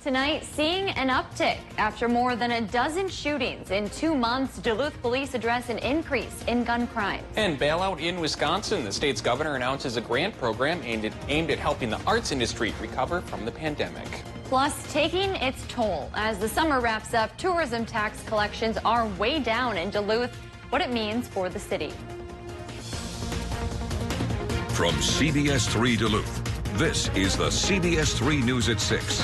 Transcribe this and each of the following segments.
Tonight, seeing an uptick after more than a dozen shootings in 2 months. Duluth police address an increase in gun crimes. And bailout in Wisconsin. The state's governor announces a grant program aimed at helping the arts industry recover from the pandemic. Plus, taking its toll. As the summer wraps up, tourism tax collections are way down in Duluth. What it means for the city. From CBS3 Duluth, this is the CBS3 News at 6.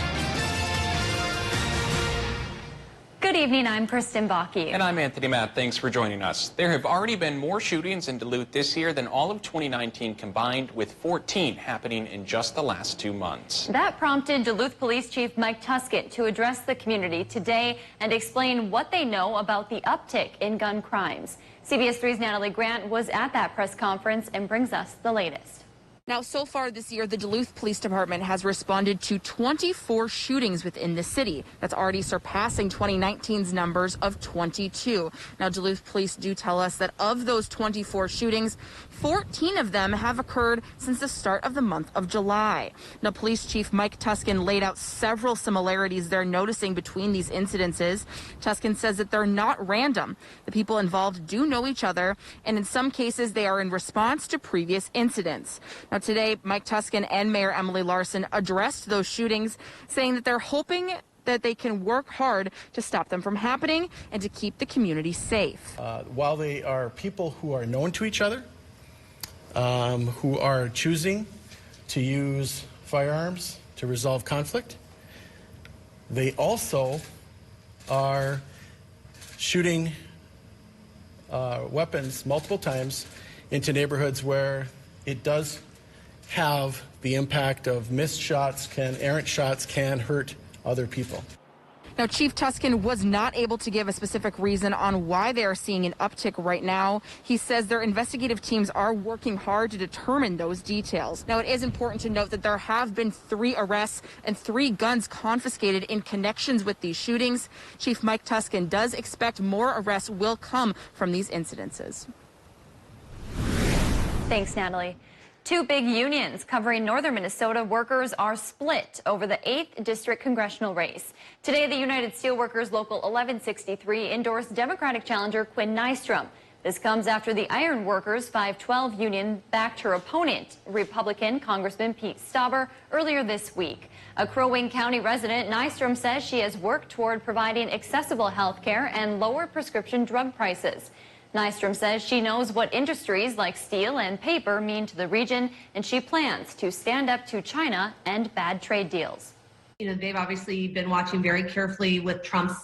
Good evening, I'm Kristen Bakke. And I'm Anthony Matt. Thanks for joining us. There have already been more shootings in Duluth this year than all of 2019 combined, with 14 happening in just the last 2 months. That prompted Duluth Police Chief Mike Tuskin to address the community today and explain what they know about the uptick in gun crimes. CBS3's Natalie Grant was at that press conference and brings us the latest. Now, so far this year, the Duluth Police Department has responded to 24 shootings within the city. That's already surpassing 2019's numbers of 22. Now, Duluth Police do tell us that of those 24 shootings, 14 of them have occurred since the start of the month of July. Now, Police Chief Mike Tuskin laid out several similarities they're noticing between these incidences. Tuskin says that they're not random. The people involved do know each other, and in some cases, they are in response to previous incidents. Now, today, Mike Tuskin and Mayor Emily Larson addressed those shootings, saying that they're hoping that they can work hard to stop them from happening and to keep the community safe. While they are people who are known to each other, who are choosing to use firearms to resolve conflict, they also are shooting weapons multiple times into neighborhoods where it does have the impact of missed shots, errant shots can hurt other people. Now, Chief Tuskin was not able to give a specific reason on why they are seeing an uptick right now. He says their investigative teams are working hard to determine those details. Now, it is important to note that there have been 3 arrests and 3 guns confiscated in connections with these shootings. Chief Mike Tuskin does expect more arrests will come from these incidences. Thanks, Natalie. 2 big unions covering northern Minnesota workers are split over the 8th District congressional race. Today, the United Steelworkers Local 1163 endorsed Democratic challenger Quinn Nystrom. This comes after the Iron Workers 512 union backed her opponent, Republican Congressman Pete Stauber, earlier this week. A Crow Wing County resident, Nystrom says she has worked toward providing accessible health care and lower prescription drug prices. Nystrom says she knows what industries like steel and paper mean to the region, and she plans to stand up to China and bad trade deals. You know, they've obviously been watching very carefully with Trump's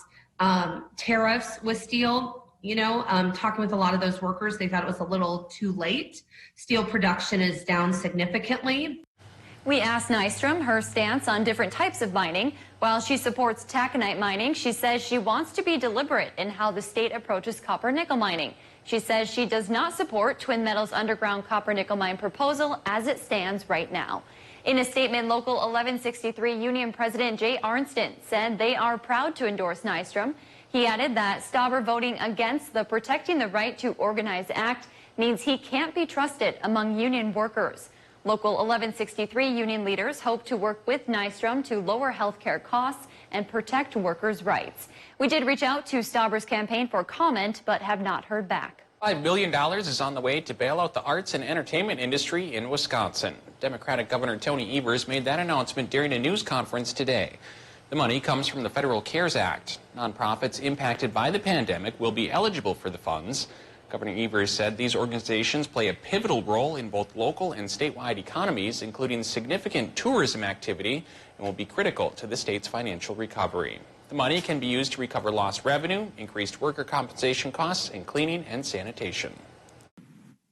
tariffs with steel. Talking with a lot of those workers, they thought it was a little too late. Steel production is down significantly. We asked Nystrom her stance on different types of mining. While she supports taconite mining, she says she wants to be deliberate in how the state approaches copper-nickel mining. She says she does not support Twin Metals' underground copper-nickel mine proposal as it stands right now. In a statement, Local 1163 Union President Jay Arnston said they are proud to endorse Nystrom. He added that Stauber voting against the Protecting the Right to Organize Act means he can't be trusted among union workers. Local 1163 union leaders hope to work with Nystrom to lower health care costs and protect workers' rights. We did reach out to Stauber's campaign for comment, but have not heard back. $5 billion is on the way to bail out the arts and entertainment industry in Wisconsin. Democratic Governor Tony Evers made that announcement during a news conference today. The money comes from the Federal CARES Act. Nonprofits impacted by the pandemic will be eligible for the funds. Governor Evers said these organizations play a pivotal role in both local and statewide economies, including significant tourism activity, and will be critical to the state's financial recovery. The money can be used to recover lost revenue, increased worker compensation costs, and cleaning and sanitation.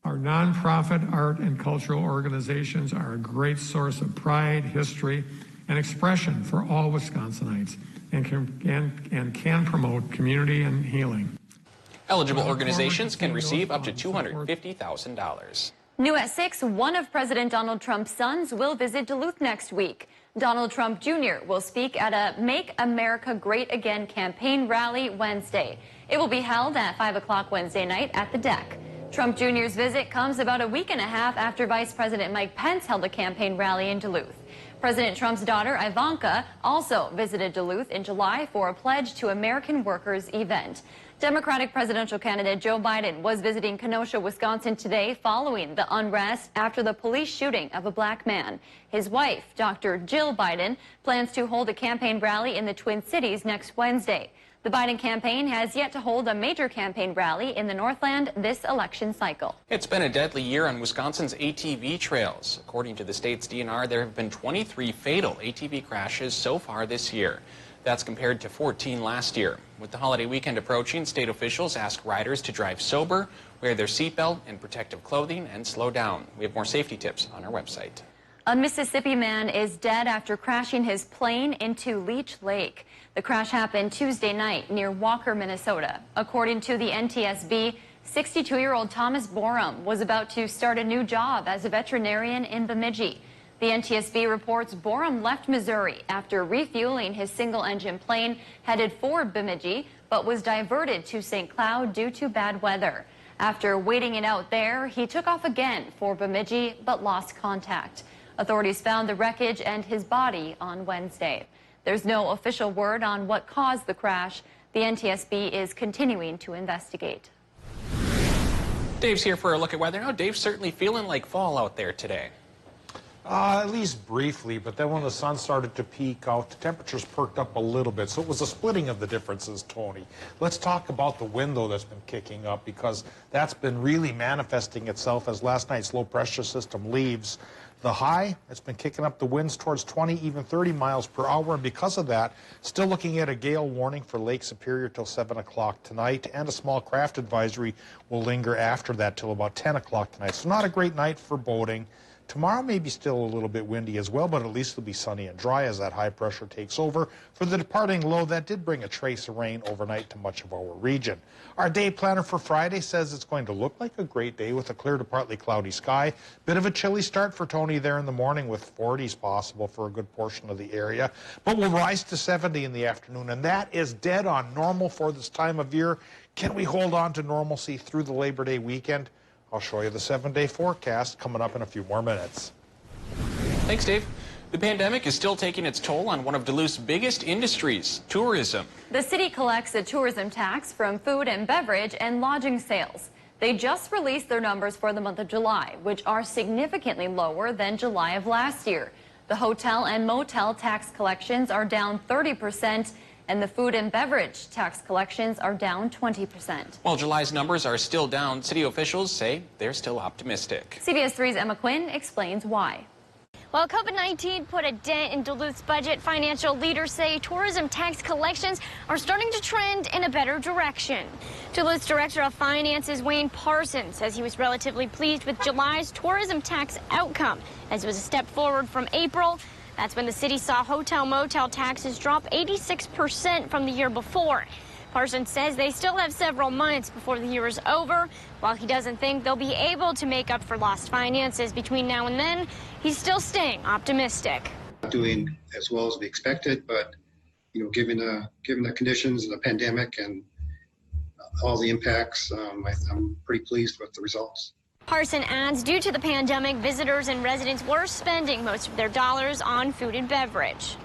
Our nonprofit art and cultural organizations are a great source of pride, history, and expression for all Wisconsinites and can promote community and healing. Eligible organizations can receive up to $250,000. New at 6, one of President Donald Trump's sons will visit Duluth next week. Donald Trump Jr. will speak at a Make America Great Again campaign rally Wednesday. It will be held at 5 o'clock Wednesday night at the Deck. Trump Jr.'s visit comes about a week and a half after Vice President Mike Pence held a campaign rally in Duluth. President Trump's daughter, Ivanka, also visited Duluth in July for a Pledge to American Workers event. Democratic presidential candidate Joe Biden was visiting Kenosha, Wisconsin today following the unrest after the police shooting of a black man. His wife, Dr. Jill Biden, plans to hold a campaign rally in the Twin Cities next Wednesday. The Biden campaign has yet to hold a major campaign rally in the Northland this election cycle. It's been a deadly year on Wisconsin's ATV trails. According to the state's DNR, there have been 23 fatal ATV crashes so far this year. That's compared to 14 last year. With the holiday weekend approaching, state officials ask riders to drive sober, wear their seatbelt and protective clothing, and slow down. We have more safety tips on our website. A Mississippi man is dead after crashing his plane into Leech Lake. The crash happened Tuesday night near Walker, Minnesota. According to the NTSB, 62-year-old Thomas Borum was about to start a new job as a veterinarian in Bemidji. The NTSB reports Borum left Missouri after refueling his single-engine plane headed for Bemidji, but was diverted to St. Cloud due to bad weather. After waiting it out there, he took off again for Bemidji, but lost contact. Authorities found the wreckage and his body on Wednesday. There's no official word on what caused the crash. The NTSB is continuing to investigate. Dave's here for a look at weather now. Dave's certainly feeling like fall out there today. At least briefly, but then when the sun started to peak out, the temperatures perked up a little bit. So it was a splitting of the differences, Tony. Let's talk about the wind, though, that's been kicking up, because that's been really manifesting itself as last night's low pressure system leaves. The high, it's been kicking up the winds towards 20, even 30 miles per hour. And because of that, still looking at a gale warning for Lake Superior till 7 o'clock tonight. And a small craft advisory will linger after that till about 10 o'clock tonight. So not a great night for boating. Tomorrow may be still a little bit windy as well, but at least it'll be sunny and dry as that high pressure takes over. For the departing low, that did bring a trace of rain overnight to much of our region. Our day planner for Friday says it's going to look like a great day with a clear to partly cloudy sky. Bit of a chilly start for Tony there in the morning with 40s possible for a good portion of the area. But we'll rise to 70 in the afternoon, and that is dead on normal for this time of year. Can we hold on to normalcy through the Labor Day weekend? I'll show you the 7-day forecast coming up in a few more minutes. Thanks, Dave. The pandemic is still taking its toll on one of Duluth's biggest industries, tourism. The city collects a tourism tax from food and beverage and lodging sales. They just released their numbers for the month of July, which are significantly lower than July of last year. The hotel and motel tax collections are down 30%. And the food and beverage tax collections are down 20%. While July's numbers are still down, city officials say they're still optimistic. CBS3's Emma Quinn explains why. While COVID-19 put a dent in Duluth's budget, financial leaders say tourism tax collections are starting to trend in a better direction. Duluth's Director of Finances, Wayne Parsons, says he was relatively pleased with July's tourism tax outcome, as it was a step forward from April. That's when the city saw hotel-motel taxes drop 86% from the year before. Parsons says they still have several months before the year is over. While he doesn't think they'll be able to make up for lost finances between now and then, he's still staying optimistic. Doing as well as we expected, but given the conditions of the pandemic and all the impacts, I'm pretty pleased with the results. Parson adds, due to the pandemic, visitors and residents were spending most of their dollars on food and beverage.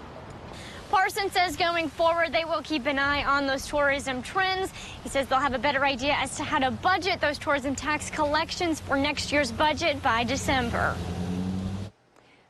Parson says going forward, they will keep an eye on those tourism trends. He says they'll have a better idea as to how to budget those tourism tax collections for next year's budget by December.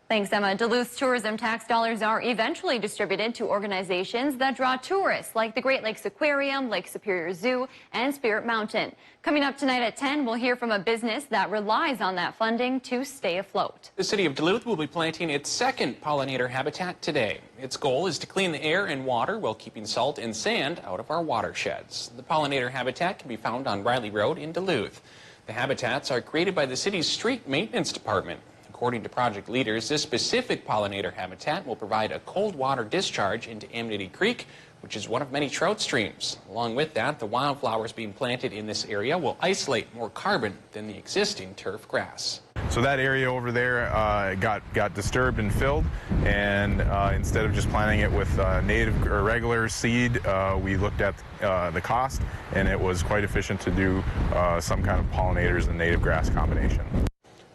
Thanks, Emma. Duluth's tourism tax dollars are eventually distributed to organizations that draw tourists like the Great Lakes Aquarium, Lake Superior Zoo, and Spirit Mountain. Coming up tonight at 10, we'll hear from a business that relies on that funding to stay afloat. The city of Duluth will be planting its second pollinator habitat today. Its goal is to clean the air and water while keeping salt and sand out of our watersheds. The pollinator habitat can be found on Riley Road in Duluth. The habitats are created by the city's street maintenance department. According to project leaders, this specific pollinator habitat will provide a cold water discharge into Amity Creek, which is one of many trout streams. Along with that, the wildflowers being planted in this area will isolate more carbon than the existing turf grass. So that area over there got disturbed and filled, and instead of just planting it with native or regular seed, we looked at the cost, and it was quite efficient to do some kind of pollinators and native grass combination.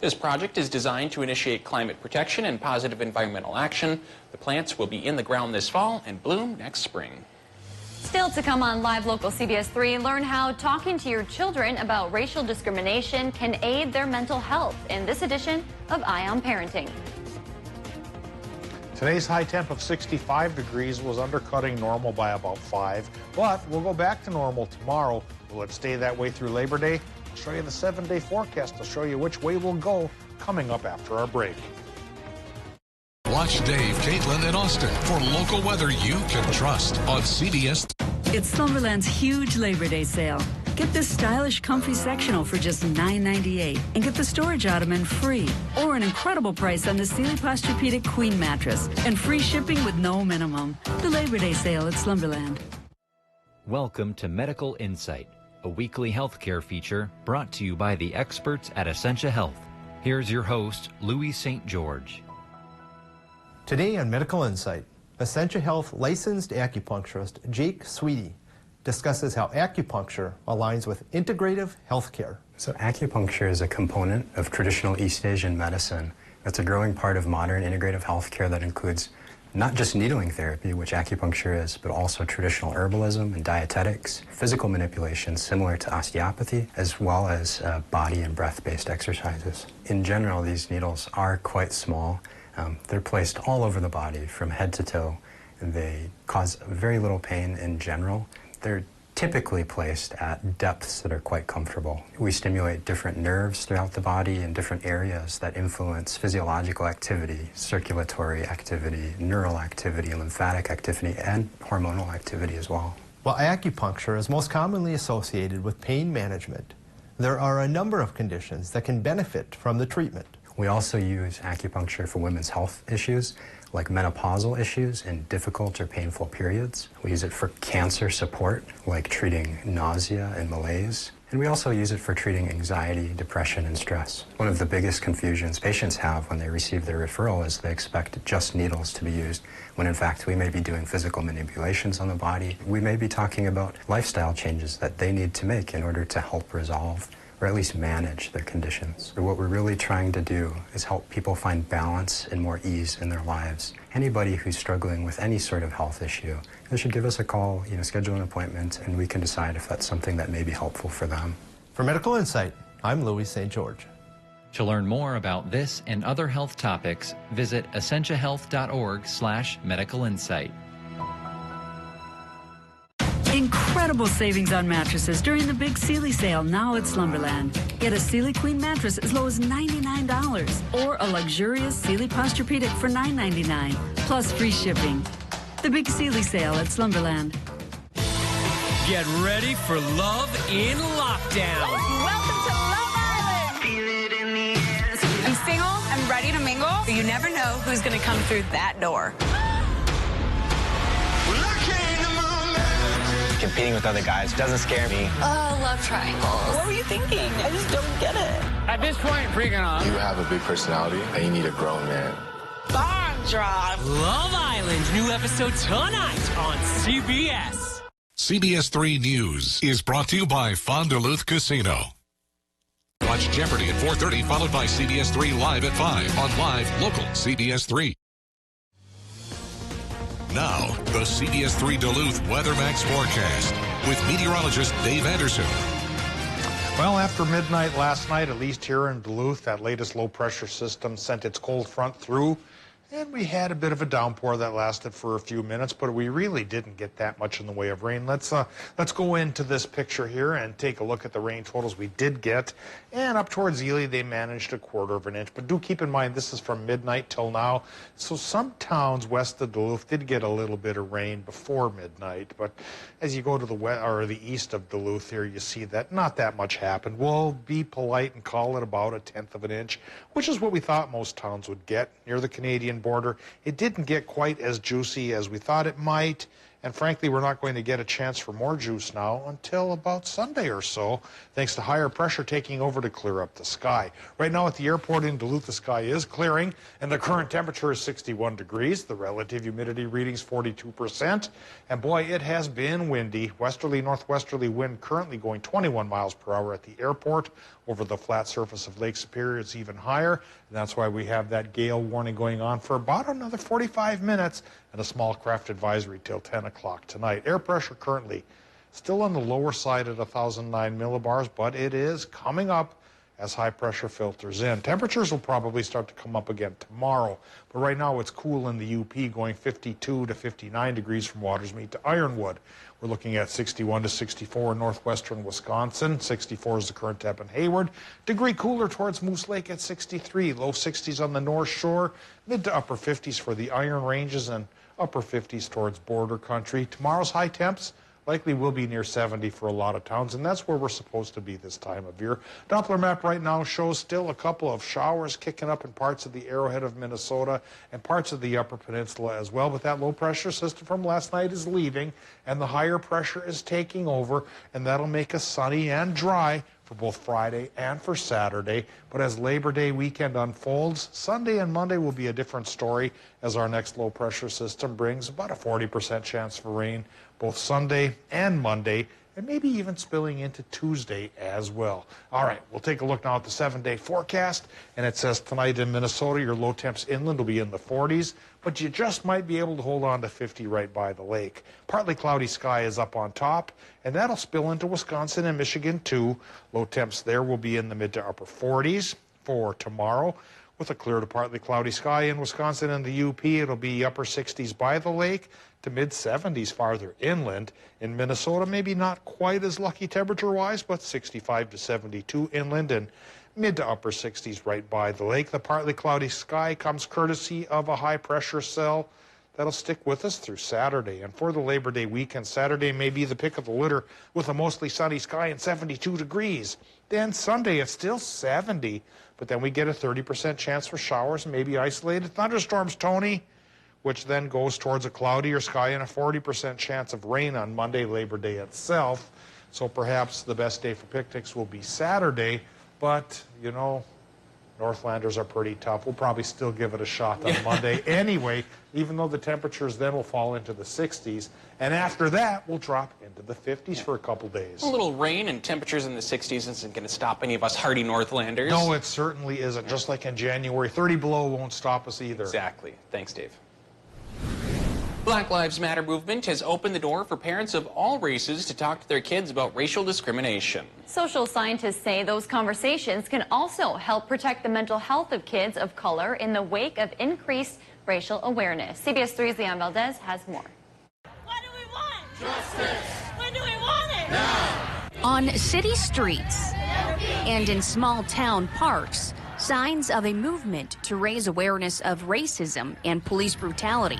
This project is designed to initiate climate protection and positive environmental action. The plants will be in the ground this fall and bloom next spring. Still to come on Live Local CBS 3, learn how talking to your children about racial discrimination can aid their mental health in this edition of Eye on Parenting. Today's high temp of 65 degrees was undercutting normal by about 5, but we'll go back to normal tomorrow. Will it stay that way through Labor Day? I'll show you the 7-day forecast. I'll show you which way we'll go coming up after our break. Watch Dave, Caitlin, and Austin for local weather you can trust on CBS. It's Slumberland's huge Labor Day sale. Get this stylish, comfy sectional for just $9.98 and get the storage ottoman free, or an incredible price on the Sealy Posturepedic Queen mattress and free shipping with no minimum. The Labor Day sale at Slumberland. Welcome to Medical Insight, a weekly healthcare feature brought to you by the experts at Essentia Health. Here's your host, Louis St. George. Today on Medical Insight, Essentia Health licensed acupuncturist Jake Sweetie discusses how acupuncture aligns with integrative healthcare. So acupuncture is a component of traditional East Asian medicine. That's a growing part of modern integrative healthcare that includes not just needling therapy, which acupuncture is, but also traditional herbalism and dietetics, physical manipulation similar to osteopathy, as well as body and breath-based exercises. In general, these needles are quite small. They're placed all over the body from head to toe, and they cause very little pain in general. They're typically placed at depths that are quite comfortable. We stimulate different nerves throughout the body in different areas that influence physiological activity, circulatory activity, neural activity, lymphatic activity, and hormonal activity as well. While acupuncture is most commonly associated with pain management, there are a number of conditions that can benefit from the treatment. We also use acupuncture for women's health issues, like menopausal issues and difficult or painful periods. We use it for cancer support, like treating nausea and malaise. And we also use it for treating anxiety, depression, and stress. One of the biggest confusions patients have when they receive their referral is they expect just needles to be used, when in fact we may be doing physical manipulations on the body. We may be talking about lifestyle changes that they need to make in order to help resolve or at least manage their conditions. What we're really trying to do is help people find balance and more ease in their lives. Anybody who's struggling with any sort of health issue, they should give us a call, schedule an appointment, and we can decide if that's something that may be helpful for them. For Medical Insight, I'm Louis St. George. To learn more about this and other health topics, visit essentiahealth.org/medical insight. Incredible savings on mattresses during the big Sealy sale now at Slumberland. Get a Sealy Queen mattress as low as $99 or a luxurious Sealy Posturepedic for $9.99 plus free shipping. The big Sealy sale at Slumberland. Get ready for Love in Lockdown. Welcome to Love Island. Feel it in the air. I'm single. I'm ready to mingle. You never know who's going to come through that door. Competing with other guys doesn't scare me. Oh, love triangles. What were you thinking? I just don't get it. At this point, freaking on. You have a big personality and you need a grown man. Bomb drop. Love Island, new episode tonight on CBS. CBS3 News is brought to you by Duluth Casino. Watch Jeopardy at 4:30, followed by CBS3 Live at 5 on Live Local CBS3. Now, the CBS3 Duluth WeatherMax forecast with meteorologist Dave Anderson. Well, after midnight last night, at least here in Duluth, that latest low-pressure system sent its cold front through, and we had a bit of a downpour that lasted for a few minutes, but we really didn't get that much in the way of rain. Let's go into this picture here and take a look at the rain totals we did get. And up towards Ely, they managed 1/4 inch. But do keep in mind, this is from midnight till now. So some towns west of Duluth did get a little bit of rain before midnight. But as you go to the east of Duluth here, you see that not that much happened. We'll be polite and call it about 1/10 inch, which is what we thought most towns would get near the Canadian border. It didn't get quite as juicy as we thought it might, And frankly, we're not going to get a chance for more juice now until about Sunday or so, thanks to higher pressure taking over to clear up the sky. Right now at the airport in Duluth, the sky is clearing, and the current temperature is 61 degrees. The relative humidity reading's 42%. And boy, it has been windy. Westerly, northwesterly wind currently going 21 miles per hour at the airport. Over the flat surface of Lake Superior, it's even higher. And that's why we have that gale warning going on for about another 45 minutes and a small craft advisory till 10 o'clock tonight. Air pressure currently still on the lower side at 1,009 millibars, but it is coming up as high pressure filters in. Temperatures will probably start to come up again tomorrow, but right now it's cool in the UP, going 52 to 59 degrees from Watersmeet to Ironwood. We're looking at 61 to 64 in northwestern Wisconsin. 64 is the current temp in Hayward. Degree cooler towards Moose Lake at 63. Low 60s on the North Shore. Mid to upper 50s for the Iron Ranges and upper 50s towards border country. Tomorrow's high temps likely will be near 70 for a lot of towns, and that's where we're supposed to be this time of year. Doppler map right now shows still a couple of showers kicking up in parts of the Arrowhead of Minnesota and parts of the Upper Peninsula as well, but that low pressure system from last night is leaving and the higher pressure is taking over, and that'll make us sunny and dry for both Friday and for Saturday. But as Labor Day weekend unfolds, Sunday and Monday will be a different story, as our next low pressure system brings about a 40% chance for rain both Sunday and Monday, and maybe even spilling into Tuesday as well. All right, we'll take a look now at the 7-day forecast, and it says tonight in Minnesota, your low temps inland will be in the 40s, but you just might be able to hold on to 50 right by the lake. Partly cloudy sky is up on top, and that'll spill into Wisconsin and Michigan too. Low temps there will be in the mid to upper 40s for tomorrow. With a clear to partly cloudy sky in Wisconsin and the UP, it'll be upper 60s by the lake to mid 70s farther inland. In Minnesota, maybe not quite as lucky temperature-wise, but 65 to 72 inland and mid to upper 60s right by the lake. The partly cloudy sky comes courtesy of a high-pressure cell that'll stick with us through Saturday. And for the Labor Day weekend, Saturday may be the pick of the litter with a mostly sunny sky and 72 degrees. Then Sunday, it's still 70, but then we get a 30% chance for showers and maybe isolated thunderstorms, Tony, which then goes towards a cloudier sky and a 40% chance of rain on Monday, Labor Day itself. So perhaps the best day for picnics will be Saturday, but, you know, Northlanders are pretty tough. We'll probably still give it a shot on Monday anyway, even though the temperatures then will fall into the 60s. And after that, we'll drop into the 50s for a couple days. A little rain and temperatures in the 60s isn't going to stop any of us hardy Northlanders. No, it certainly isn't. Just like in January, 30 below won't stop us either. Exactly. Thanks, Dave. Black Lives Matter movement has opened the door for parents of all races to talk to their kids about racial discrimination. Social scientists say those conversations can also help protect the mental health of kids of color in the wake of increased racial awareness. CBS3's Leon Valdez has more. What do we want? Justice. When do we want it? Now. On city streets and in small town parks, signs of a movement to raise awareness of racism and police brutality.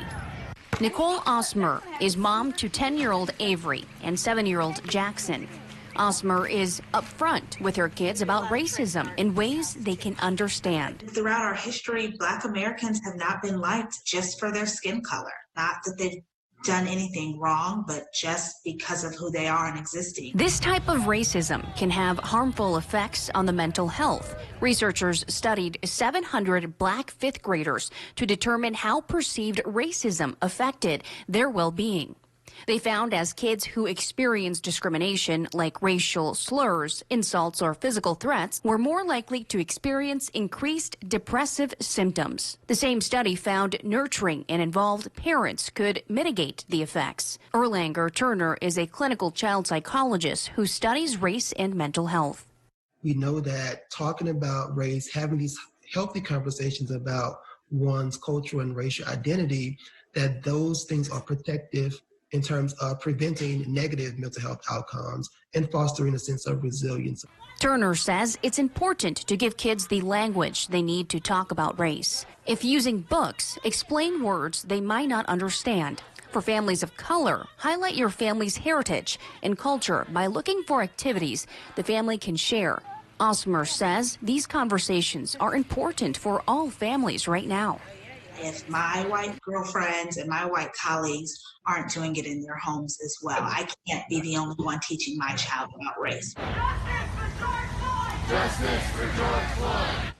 Nicole Osmer is mom to 10-year-old Avery and 7-year-old Jackson. Osmer is upfront with her kids about racism in ways they can understand. Throughout our history, Black Americans have not been liked just for their skin color. Not that they've done anything wrong, but just because of who they are and existing. This type of racism can have harmful effects on the mental health. Researchers studied 700 Black fifth graders to determine how perceived racism affected their well-being. They found as kids who experienced discrimination like racial slurs, insults, or physical threats were more likely to experience increased depressive symptoms. The same study found nurturing and involved parents could mitigate the effects. Erlanger Turner is a clinical child psychologist who studies race and mental health. We know that talking about race, having these healthy conversations about one's cultural and racial identity, that those things are protective in terms of preventing negative mental health outcomes and fostering a sense of resilience. Turner says it's important to give kids the language they need to talk about race. If using books, explain words they might not understand. For families of color, highlight your family's heritage and culture by looking for activities the family can share. Osmer says these conversations are important for all families right now. if my white girlfriends and my white colleagues aren't doing it in their homes as well. I can't be the only one teaching my child about race. Justice for George Floyd.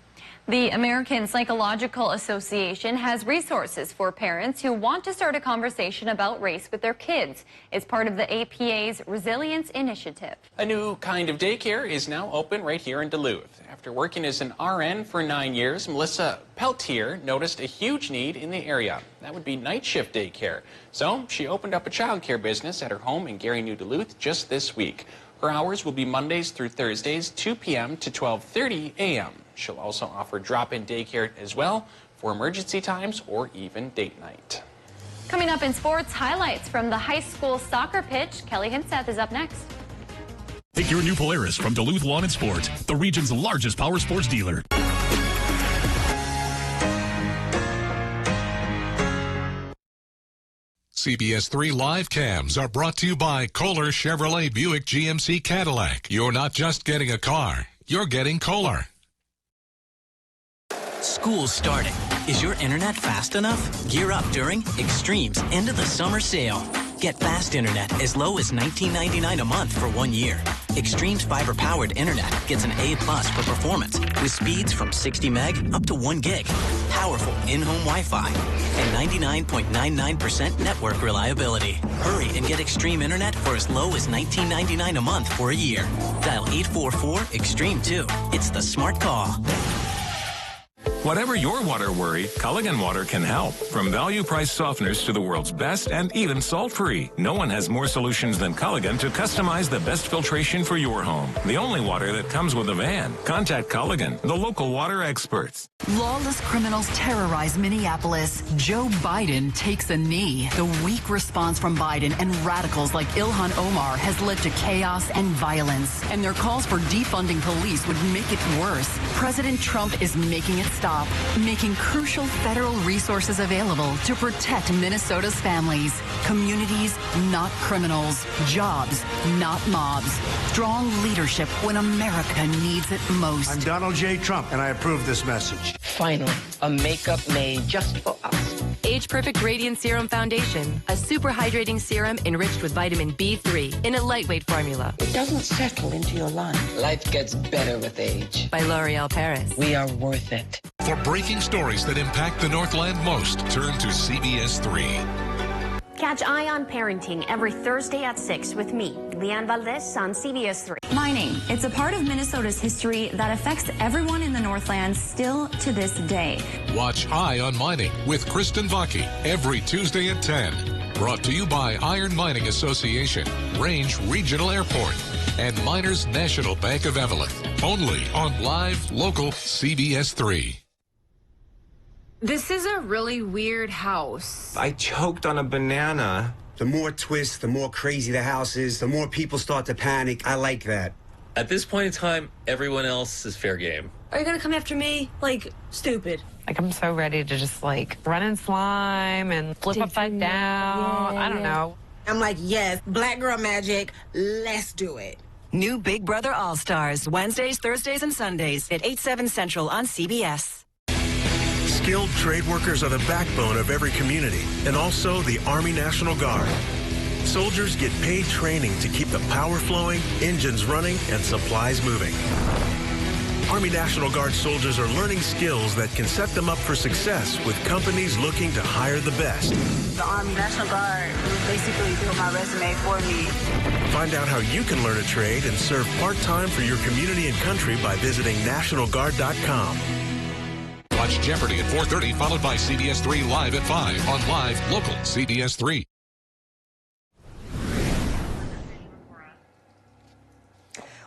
The American Psychological Association has resources for parents who want to start a conversation about race with their kids. It's part of the APA's Resilience Initiative. A new kind of daycare is now open right here in Duluth. After working as an RN for 9 years, Melissa Peltier noticed a huge need in the area. That would be night shift daycare. So she opened up a childcare business at her home in Gary, New Duluth just this week. Her hours will be Mondays through Thursdays, 2 p.m. to 12:30 a.m. She'll also offer drop-in daycare as well for emergency times or even date night. Coming up in sports, highlights from the high school soccer pitch. Kelly Hinseth is up next. Take your new Polaris from Duluth Lawn and Sports, the region's largest power sports dealer. CBS3 live cams are brought to you by Kohler Chevrolet Buick GMC Cadillac. You're not just getting a car, you're getting Kohler. School's starting. Is your internet fast enough? Gear up during Extreme's end of the summer sale. Get fast internet as low as $19.99 a month for 1 year. Extreme's fiber-powered internet gets an A+ for performance with speeds from 60 meg up to 1 gig. Powerful in-home Wi-Fi and 99.99% network reliability. Hurry and get Extreme internet for as low as $19.99 a month for a year. Dial 844-EXTREME2. It's the smart call. Whatever your water worry, Culligan Water can help. From value-priced softeners to the world's best and even salt-free. No one has more solutions than Culligan to customize the best filtration for your home. The only water that comes with a van. Contact Culligan, the local water experts. Lawless criminals terrorize Minneapolis. Joe Biden takes a knee. The weak response from Biden and radicals like Ilhan Omar has led to chaos and violence. And their calls for defunding police would make it worse. President Trump is making it stop, making crucial federal resources available to protect Minnesota's families. Communities, not criminals. Jobs, not mobs. Strong leadership when America needs it most. I'm Donald J. Trump, and I approve this message. Finally, a makeup made just for us. Age Perfect Radiant Serum Foundation, a super hydrating serum enriched with vitamin B3 in a lightweight formula. It doesn't settle into your life. Life gets better with age. By L'Oreal Paris. We are worth it. For breaking stories that impact the Northland most, turn to CBS3. Catch Eye on Parenting every Thursday at 6 with me, Leanne Valdez on CBS3. Mining. It's a part of Minnesota's history that affects everyone in the Northland still to this day. Watch Eye on Mining with Kristen Vaki every Tuesday at 10. Brought to you by Iron Mining Association, Range Regional Airport, and Miners National Bank of Evelyn. Only on live, local CBS3. This is a really weird house. I choked on a banana. The more twists, the more crazy the house is, the more people start to panic. I like that. At this point in time, everyone else is fair game. Are you gonna come after me? Like, stupid. Like, I'm so ready to just, like, run in slime and flip upside down. I don't know. I'm like, yes, black girl magic, let's do it. New Big Brother All-Stars, Wednesdays, Thursdays, and Sundays at 8/7 Central on CBS. Skilled trade workers are the backbone of every community, and also the Army National Guard. Soldiers get paid training to keep the power flowing, engines running, and supplies moving. Army National Guard soldiers are learning skills that can set them up for success with companies looking to hire the best. The Army National Guard basically built my resume for me. Find out how you can learn a trade and serve part-time for your community and country by visiting nationalguard.com. Watch Jeopardy at 4:30, followed by CBS3 Live at 5 on live, local CBS3.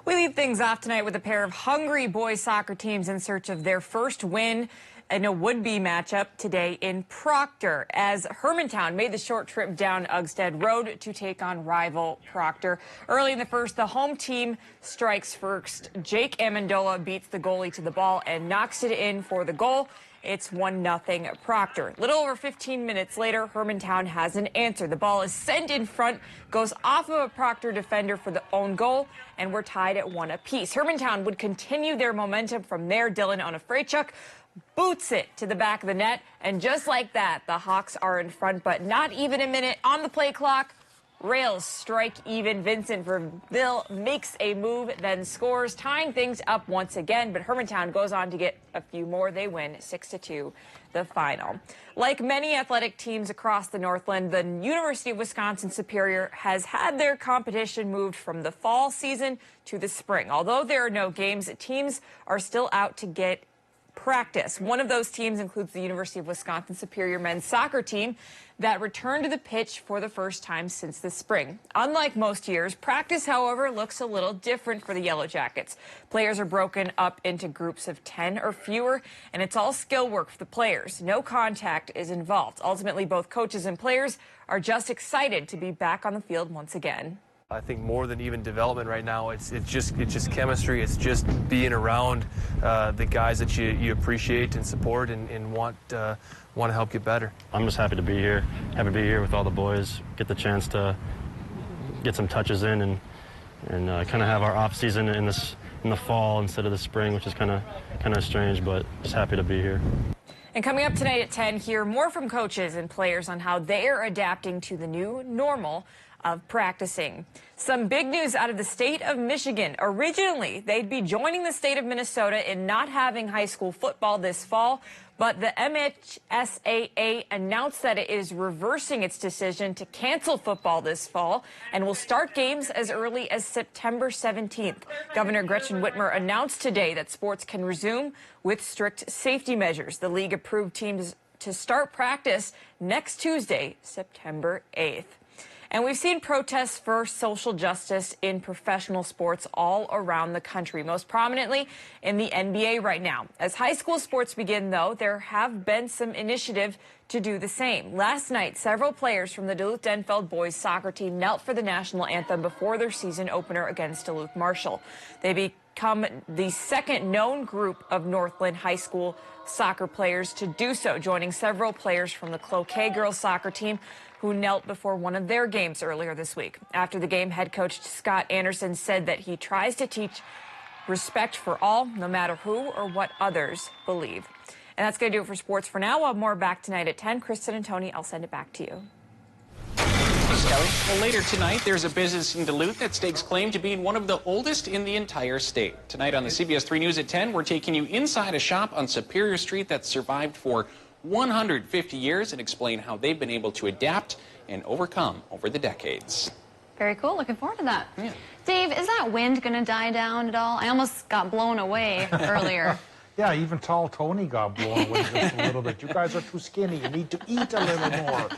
We lead things off tonight with a pair of hungry boys soccer teams in search of their first win in a would-be matchup today in Proctor, as Hermantown made the short trip down Uggstead Road to take on rival Proctor. Early in the first, the home team strikes first. Jake Amendola beats the goalie to the ball and knocks it in for the goal. It's 1-0 Proctor. Little over 15 minutes later, Hermantown has an answer. The ball is sent in front, goes off of a Proctor defender for the own goal, and we're tied at 1 apiece. Hermantown would continue their momentum from there. Dylan Onafraychuk boots it to the back of the net, and just like that, the Hawks are in front, but not even a minute on the play clock. Rails strike even. Vincent Verville makes a move, then scores, tying things up once again. But Hermantown goes on to get a few more. They win 6-2 the final. Like many athletic teams across the Northland, the University of Wisconsin-Superior has had their competition moved from the fall season to the spring. Although there are no games, teams are still out to get practice. One of those teams includes the University of Wisconsin-Superior men's soccer team that returned to the pitch for the first time since the spring. Unlike most years, practice, however, looks a little different for the Yellow Jackets. Players are broken up into groups of 10 or fewer, and it's all skill work for the players. No contact is involved. Ultimately, both coaches and players are just excited to be back on the field once again. I think more than even development right now, it's just chemistry. It's just being around the guys that you appreciate and support and want to help get better. I'm just happy to be here. Happy to be here with all the boys. Get the chance to get some touches in and kind of have our off season in the fall instead of the spring, which is kind of strange, but just happy to be here. And coming up tonight at 10, hear more from coaches and players on how they are adapting to the new normal of practicing. Some big news out of the state of Michigan. Originally, they'd be joining the state of Minnesota in not having high school football this fall, but the MHSAA announced that it is reversing its decision to cancel football this fall and will start games as early as September 17th. Governor Gretchen Whitmer announced today that sports can resume with strict safety measures. The league approved teams to start practice next Tuesday, September 8th. And we've seen protests for social justice in professional sports all around the country, most prominently in the NBA right now. As high school sports begin, though, there have been some initiative to do the same. Last night, several players from the Duluth-Denfeld boys soccer team knelt for the national anthem before their season opener against Duluth Marshall. They become the second known group of Northland High School soccer players to do so, joining several players from the Cloquet girls soccer team who knelt before one of their games earlier this week. After the game, head coach Scott Anderson said that he tries to teach respect for all, no matter who or what others believe. And that's going to do it for sports for now. We'll have more back tonight at 10. Kristen and Tony, I'll send it back to you. Well, later tonight, there's a business in Duluth that stakes claim to being one of the oldest in the entire state. Tonight on the CBS3 News at 10, we're taking you inside a shop on Superior Street that survived for 150 years and explain how they've been able to adapt and overcome over the decades. Very cool. Looking forward to that. Yeah. Dave, is that wind going to die down at all? I almost got blown away earlier. Yeah, even tall Tony got blown away just a little bit. You guys are too skinny. You need to eat a little more.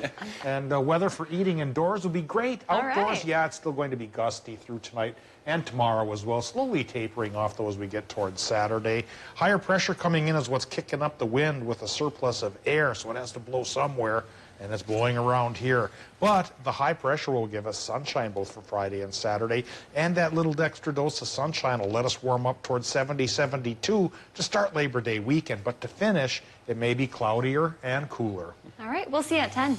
And weather for eating indoors will be great. Outdoors, right. Yeah, it's still going to be gusty through tonight and tomorrow as well. Slowly tapering off, though, as we get towards Saturday. Higher pressure coming in is what's kicking up the wind with a surplus of air, so it has to blow somewhere. And it's blowing around here. But the high pressure will give us sunshine both for Friday and Saturday. And that little extra dose of sunshine will let us warm up towards 70, 72 to start Labor Day weekend. But to finish, it may be cloudier and cooler. All right, we'll see you at 10.